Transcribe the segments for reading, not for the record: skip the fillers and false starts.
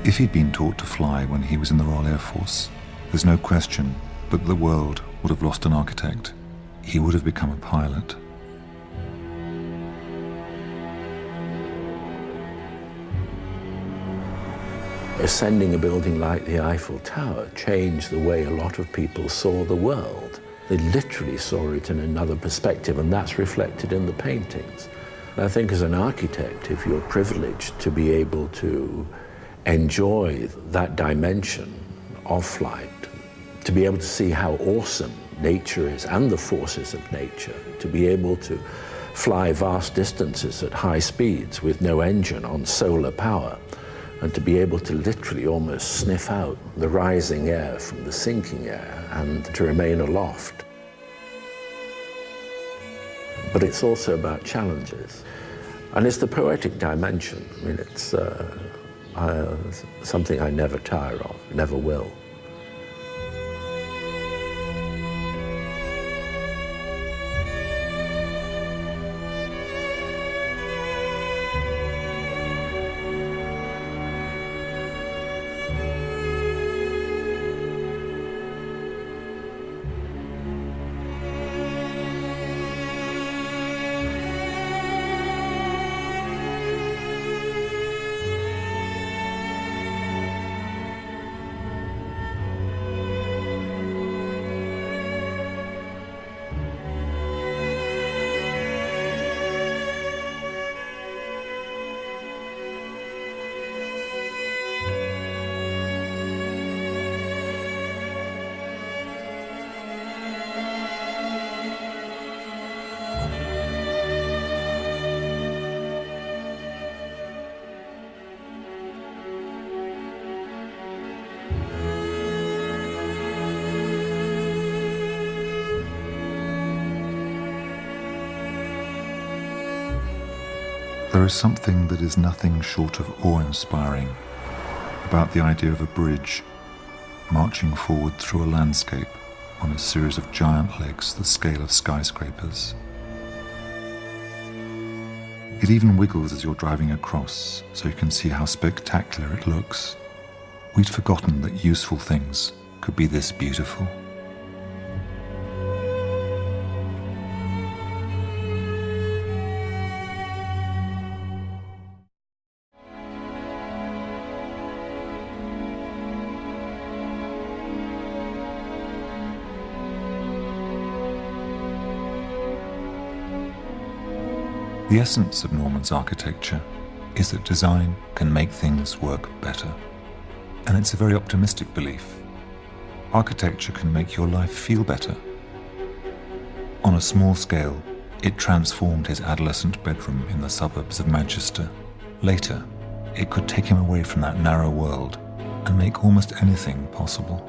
If he'd been taught to fly when he was in the Royal Air Force, there's no question but the world would have lost an architect. He would have become a pilot. Ascending a building like the Eiffel Tower changed the way a lot of people saw the world. They literally saw it in another perspective, and that's reflected in the paintings. I think as an architect, if you're privileged to be able to enjoy that dimension of flight, to be able to see how awesome nature is and the forces of nature, to be able to fly vast distances at high speeds with no engine on solar power, and to be able to literally almost sniff out the rising air from the sinking air and to remain aloft. But it's also about challenges. And it's the poetic dimension. I mean, it's something I never tire of, never will. There is something that is nothing short of awe-inspiring about the idea of a bridge marching forward through a landscape on a series of giant legs the scale of skyscrapers. It even wiggles as you're driving across, so you can see how spectacular it looks. We'd forgotten that useful things could be this beautiful. The essence of Norman's architecture is that design can make things work better. And it's a very optimistic belief. Architecture can make your life feel better. On a small scale, it transformed his adolescent bedroom in the suburbs of Manchester. Later, it could take him away from that narrow world and make almost anything possible.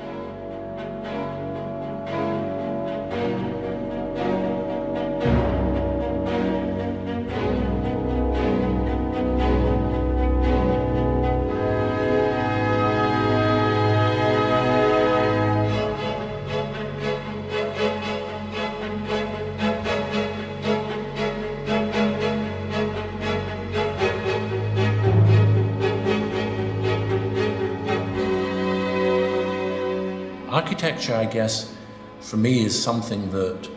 Architecture, I guess, for me is something that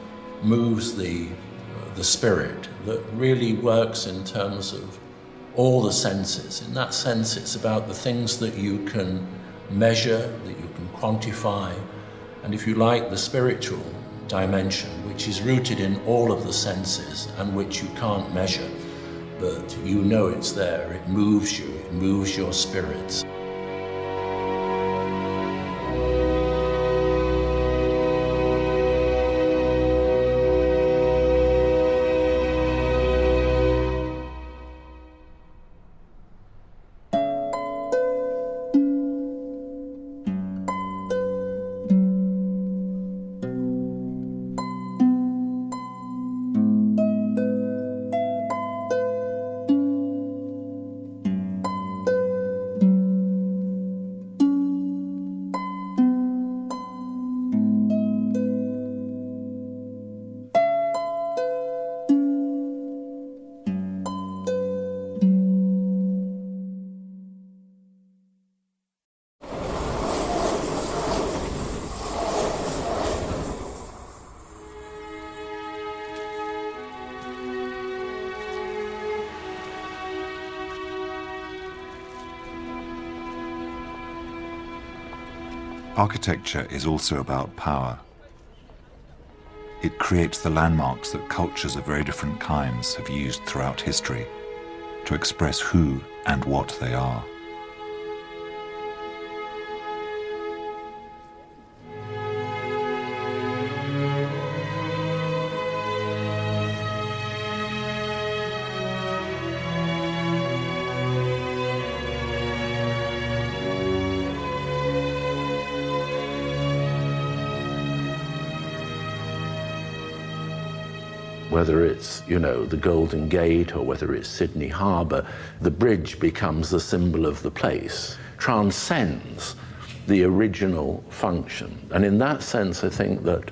moves the spirit, that really works in terms of all the senses. In that sense, it's about the things that you can measure, that you can quantify, and if you like, the spiritual dimension, which is rooted in all of the senses and which you can't measure, but you know it's there, it moves you, it moves your spirits. Architecture is also about power. It creates the landmarks that cultures of very different kinds have used throughout history to express who and what they are. Whether it's, the Golden Gate or whether it's Sydney Harbour, the bridge becomes the symbol of the place, transcends the original function. And in that sense, I think that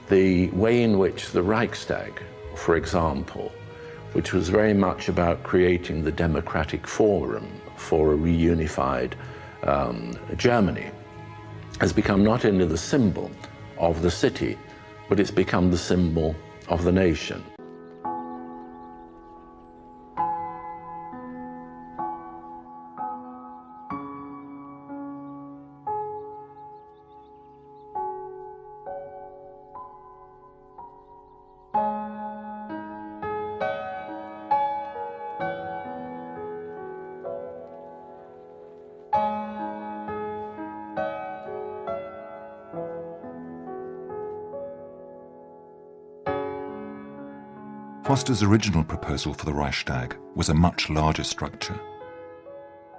the way in which the Reichstag, for example, which was very much about creating the democratic forum for a reunified Germany, has become not only the symbol of the city, but it's become the symbol of the nation. Foster's original proposal for the Reichstag was a much larger structure.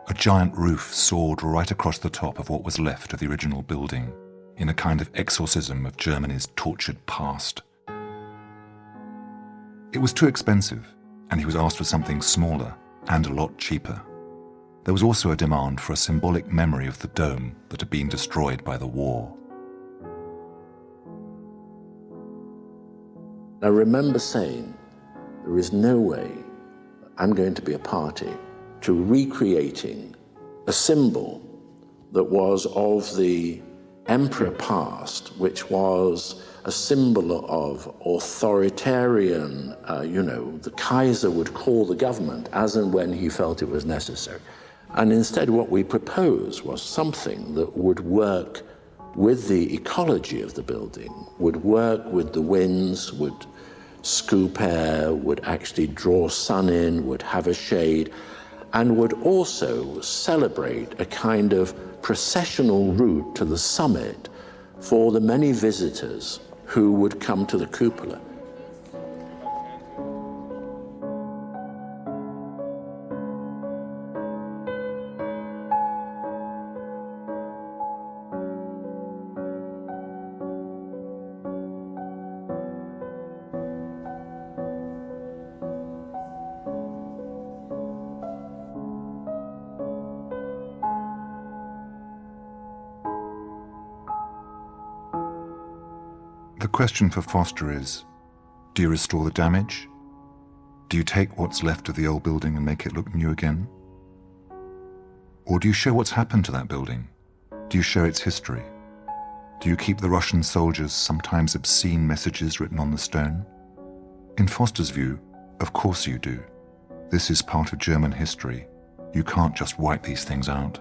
A giant roof soared right across the top of what was left of the original building, in a kind of exorcism of Germany's tortured past. It was too expensive, and he was asked for something smaller and a lot cheaper. There was also a demand for a symbolic memory of the dome that had been destroyed by the war. I remember saying, there is no way I'm going to be a party to recreating a symbol that was of the emperor past, which was a symbol of authoritarian, the Kaiser would call the government as and when he felt it was necessary. And instead what we proposed was something that would work with the ecology of the building, would work with the winds, would scoop air, would actually draw sun in, would have a shade, and would also celebrate a kind of processional route to the summit for the many visitors who would come to the cupola. The question for Foster is, do you restore the damage? Do you take what's left of the old building and make it look new again? Or do you show what's happened to that building? Do you show its history? Do you keep the Russian soldiers' sometimes obscene messages written on the stone? In Foster's view, of course you do. This is part of German history. You can't just wipe these things out.